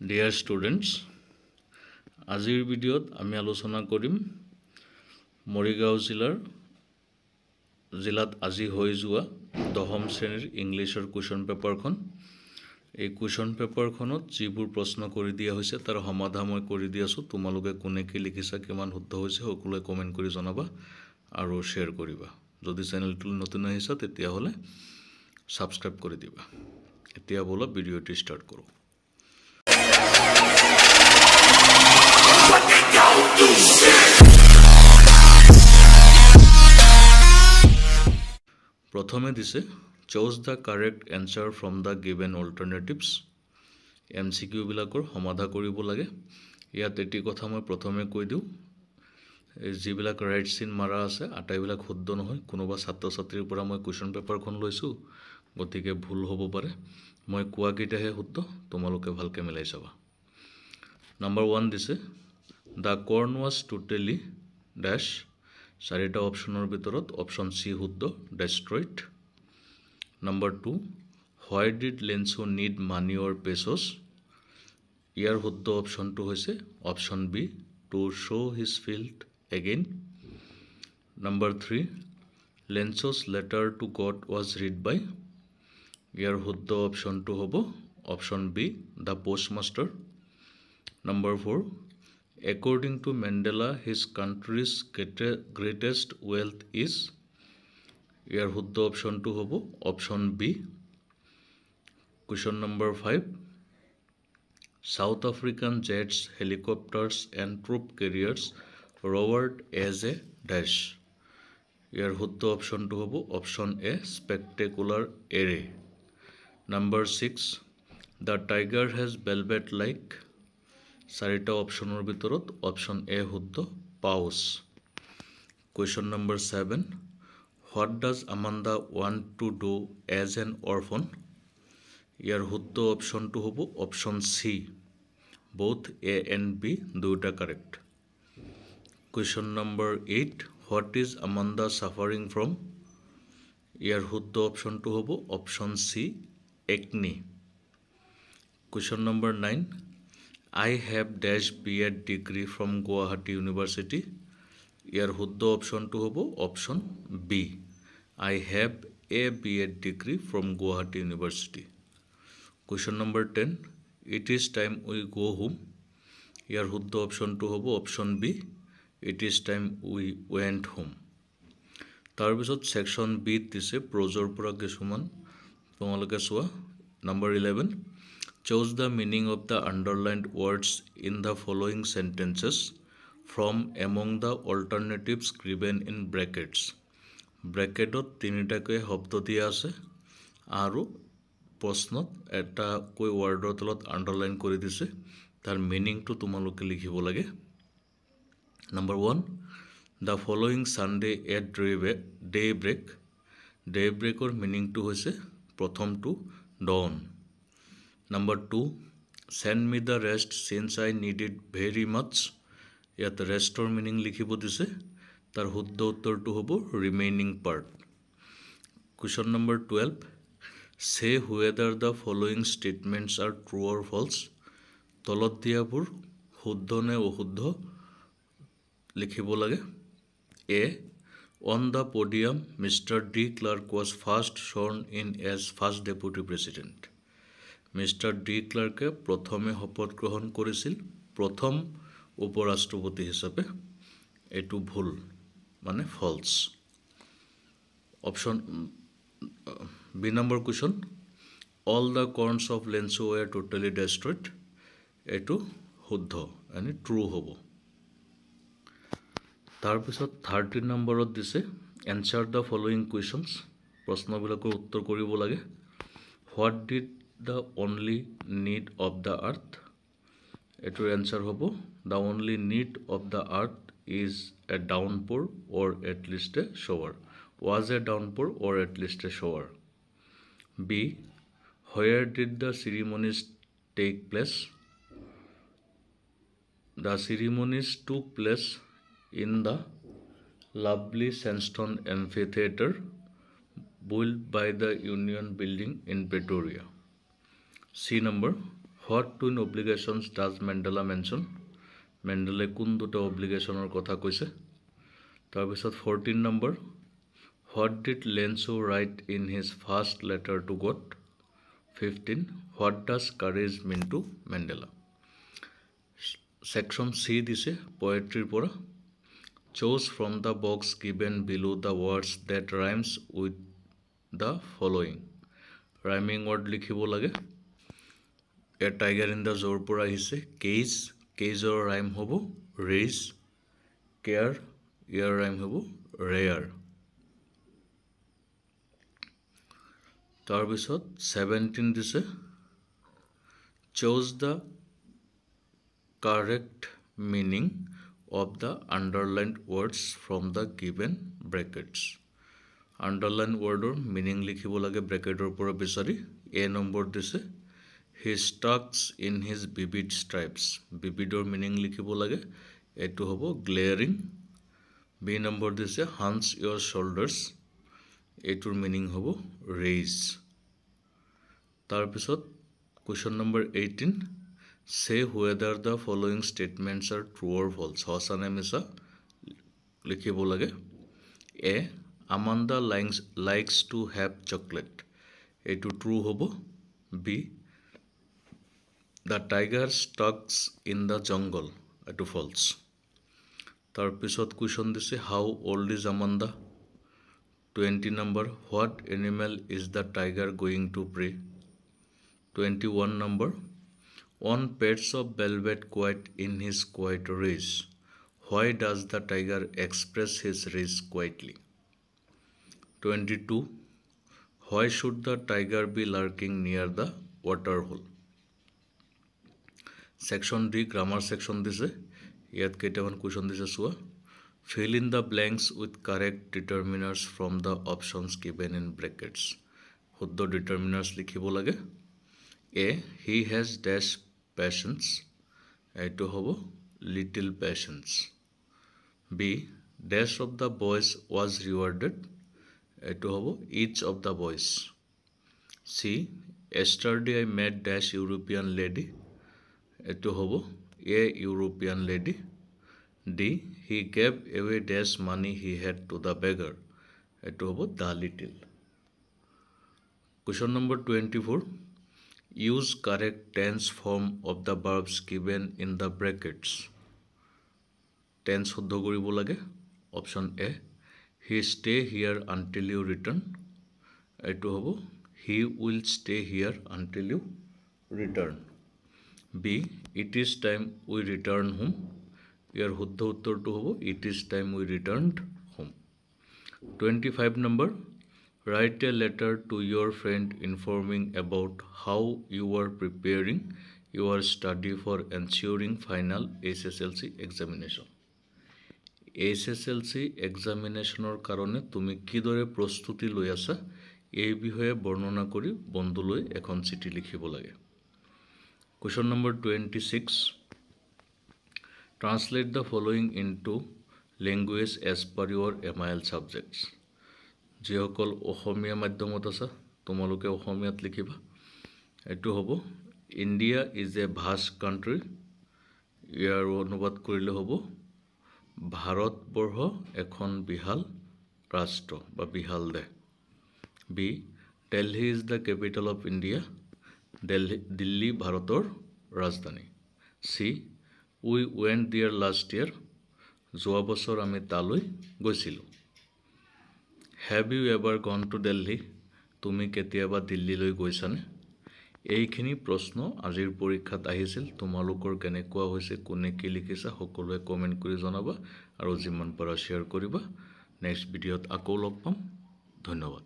Dear students, আজিৰ ভিডিঅ'ত আমি আলোচনা কৰিম মৰিগাঁও জিলাত আজি হৈ যোৱা 10ম শ্ৰেণীৰ ইংলিছৰ কুৱেশ্যন পেপাৰখন। এই কুৱেশ্যন পেপাৰখনত যিবোৰ প্ৰশ্ন কৰি দিয়া হৈছে তাৰ সমাধান মই কৰি দি আছোঁ। তোমালোকে কোনে কি লিখিছা, কিমান শুদ্ধ হৈছে সকলোৱে কমেণ্ট কৰি জনাবা আৰু শ্বেয়াৰ কৰিবা। যদি চেনেলটো নতুন আহিছা তেতিয়াহ'লে ছাবস্ক্ৰাইব কৰি দিবা। এতিয়া ব'লা ভিডিঅ'টি ষ্টাৰ্ট কৰোঁ। প্ৰথমে দিছে choose the correct answer from the given alternatives. MCQ বিলাকৰ সমাধান কৰিব লাগে। ইয়াত এটি কথা মই প্ৰথমে কৈ দিওঁ, যিবিলাক ৰাইট চিন মাৰা আছে আটাইবিলাক শুদ্ধ নহয়। কোনোবা ছাত্ৰ ছাত্ৰীৰ পৰা মই কুৱেশ্যন পেপাৰখন লৈছোঁ, গতিকে ভুল হ'ব পাৰে। মই কোৱাকেইটাহে শুদ্ধ, তোমালোকে ভালকৈ মিলাই চাবা। নাম্বাৰ 1 দিছে the corn was totally dash. 4টা অপশ্যনৰ ভিতৰত অপশ্যন চি শুদ্ধ, destroyed. Number 2 why did Lencho need money or pesos. ইয়াৰ শুদ্ধ অপশ্যনটো হৈছে option B, to show' his field again. Number 3 Lencho's letter to God was read by. ইয়াৰ শুদ্ধ অপশ্যনটো হ'ব option B, the postmaster. Number 4 According to Mandela, his country's greatest wealth is. ইয়াৰ শুদ্ধ অপশ্যনটো হ'ব option B. Question number 5 South African jets, helicopters and troop carriers roared as a dash. ইয়াৰ শুদ্ধ অপশ্যনটো হ'ব option A, spectacular array. Number 6 The tiger has velvet like. 4টা অপশ্যনৰ ভিতৰত অপশ্যন এ শুদ্ধ, pouch. Question number 7 what does Amanda want to do as an orphan. ইয়াৰ শুদ্ধ অপশ্যনটো হ'ব option C, both A and B দুয়োটা correct. Question number 8 what is Amanda suffering from. ইয়াৰ শুদ্ধ অপশ্যনটো হ'ব option C, acne. Question number 9 I have dash B.Ed degree from Guwahati University. ইয়াৰ শুদ্ধ অপশ্যনটো হ'ব option B, I have a B.Ed degree from Guwahati University. Question number 10 It is time we go home. ইয়াৰ শুদ্ধ অপশ্যনটো হ'ব option B, It is time we went home. তাৰপিছত section বিত দিছে প্ৰজৰ পৰা কিছুমান, তোমালোকে চোৱা। Number 11 Choose the meaning of the underlined words in the following sentences from among the alternatives given in brackets. ব্ৰেকেটত 3টাকৈ শব্দ দিয়া আছে আৰু প্ৰশ্নত এটাকৈ ৱৰ্ডৰ তলত আণ্ডাৰলাইন কৰি দিছে। তাৰ মিনিংটো তোমালোকে লিখিব লাগে। Number 1 the following Sunday at day break. Day ব্ৰেকৰ মিনিংটো হৈছে প্ৰথমটো dawn. Number 2 send me the rest since I need it very much. ইয়াত ৰেষ্টৰ মিনিং লিখিব দিছে। তাৰ শুদ্ধ উত্তৰটো হ'ব remaining part. Question number 12 say whether the following statements are true or false. তলত দিয়াবোৰ শুদ্ধ নে অশুদ্ধ লিখিব লাগে। A on the podium Mr. D. Clark was first sworn in as first deputy president. Mister D ক্লাৰ্কে প্ৰথমে শপত গ্ৰহণ কৰিছিল প্ৰথম উপৰাষ্ট্ৰপতি হিচাপে। এইটো ভুল, মানে ফলছ। Option B number question all the কৰ্ণছ of Lencho ৱেৰ totally destroyed. এইটো শুদ্ধ, মানে ট্ৰু হ'ব। তাৰপিছত 13 নম্বৰত দিছে এনচাৰ দ্য ফলোয়িং কুৱেশ্যনছ। প্ৰশ্নবিলাকৰ উত্তৰ কৰিব লাগে। What did the only need of the earth. এটোৰ answer হ'ব the only need of the earth is a downpour or at least a shower. Was a downpour or at least a shower. B where did the ceremonies take place. The ceremonies took place in the lovely sandstone amphitheater built by the Union Building in Pretoria. C number What twin obligations does Mandela mention? মেণ্ডেলে কোন দুটা অব্লিগেশ্যনৰ কথা কৈছে? তাৰপিছত 14 number, What did Lenzo write in his first letter to God? 15. What does courage mean to Mandela? Section C দিছে poetry পৰা. Choose from the box given below the words that rhymes with the following. Rhyming word লিখিব লাগে. A tiger in the zoo পৰা আহিছে cage. Cageৰ rhyme হ'ব raise. Care, ইয়াৰ rhyme হ'ব rare. তাৰপিছত 17 দিছে chose the correct meaning of the underlined words from the given brackets. Underline wordৰ meaning লিখিব লাগে ব্ৰেকেটৰ পৰা বিচাৰি. A নম্বৰ দিছে he stucks in his vivid stripes. vividৰ meaning লিখিব লাগে, এইটো হ'ব glaring. B নম্বৰ দিছে hunch your shoulders. এইটোৰ meaning হ'ব raise. তাৰপিছত question number 18, say whether the following statements are true or false. সঁচা নে মিছা লিখিব লাগে. A, Amanda likes to have chocolate. এইটো true হ'ব. B, the tiger stalks in the jungle. এইটো false. তাৰপিছত question দিছে how old is Amanda? 20 number, what animal is the tiger going to prey? 21 number, one pets of velvet quiet in his quiet rage. Why does the tiger express his rage quietly? 22, why should the tiger be lurking near the water hole? Section D, grammar section দিছে. ইয়াত কেইটামান question দিছে চোৱা. Fill in the blanks with correct determiners from the options given in brackets. শুদ্ধ determiners লিখিব লাগে. A, he has dash patience. এইটো হ'ব little patience. B, dash of the boys was rewarded. এইটো হ'ব each of the boys. C, yesterday I met dash European lady. এইটো হ'ব a European lady. D, he gave away dash money he had to the beggar. এইটো হ'ব the little. Question number 24, use correct tense form of the verbs given in the brackets. Tense শুদ্ধ কৰিব লাগে. Option A, he stay here until you return. এইটো হ'ব he will stay here until you return. B, it is time we return home. ইয়াৰ শুদ্ধ উত্তৰটো হ'ব it is time we returned home. 25 number, write a letter to your friend informing about how you are preparing your study for ensuring final SSLC examination. SSLC examinationৰ কাৰণে তুমি কিদৰে প্ৰস্তুতি লৈ আছা এই বিষয়ে বৰ্ণনা কৰি বন্ধুলৈ এখন চিঠি লিখিব লাগে. Question number 26, translate the following into language as per your MIL subjects. যিসকল অসমীয়া মাধ্যমত আছে তোমালোকে অসমীয়াত লিখিবা. এইটো হ'ব India is a vast country. ইয়াৰ অনুবাদ কৰিলে হ'ব ভাৰতবৰ্ষ এখন বিশাল ৰাষ্ট্ৰ বা বিশাল দেশ. B, Delhi is the capital of India. Delhi ভাৰতৰ ৰাজধানী. C, we went there last year. যোৱা বছৰ আমি তালৈ গৈছিলোঁ. Have you ever gone to Delhi. তুমি কেতিয়াবা দিল্লীলৈ গৈছানে? এইখিনি প্ৰশ্ন আজিৰ পৰীক্ষাত আহিছিল. তোমালোকৰ কেনেকুৱা হৈছে, কোনে কি লিখিছা সকলোৱে কমেণ্ট কৰি জনাবা আৰু যিমান পাৰা শ্বেয়াৰ কৰিবা. নেক্সট ভিডিঅ'ত আকৌ লগ পাম. ধন্যবাদ.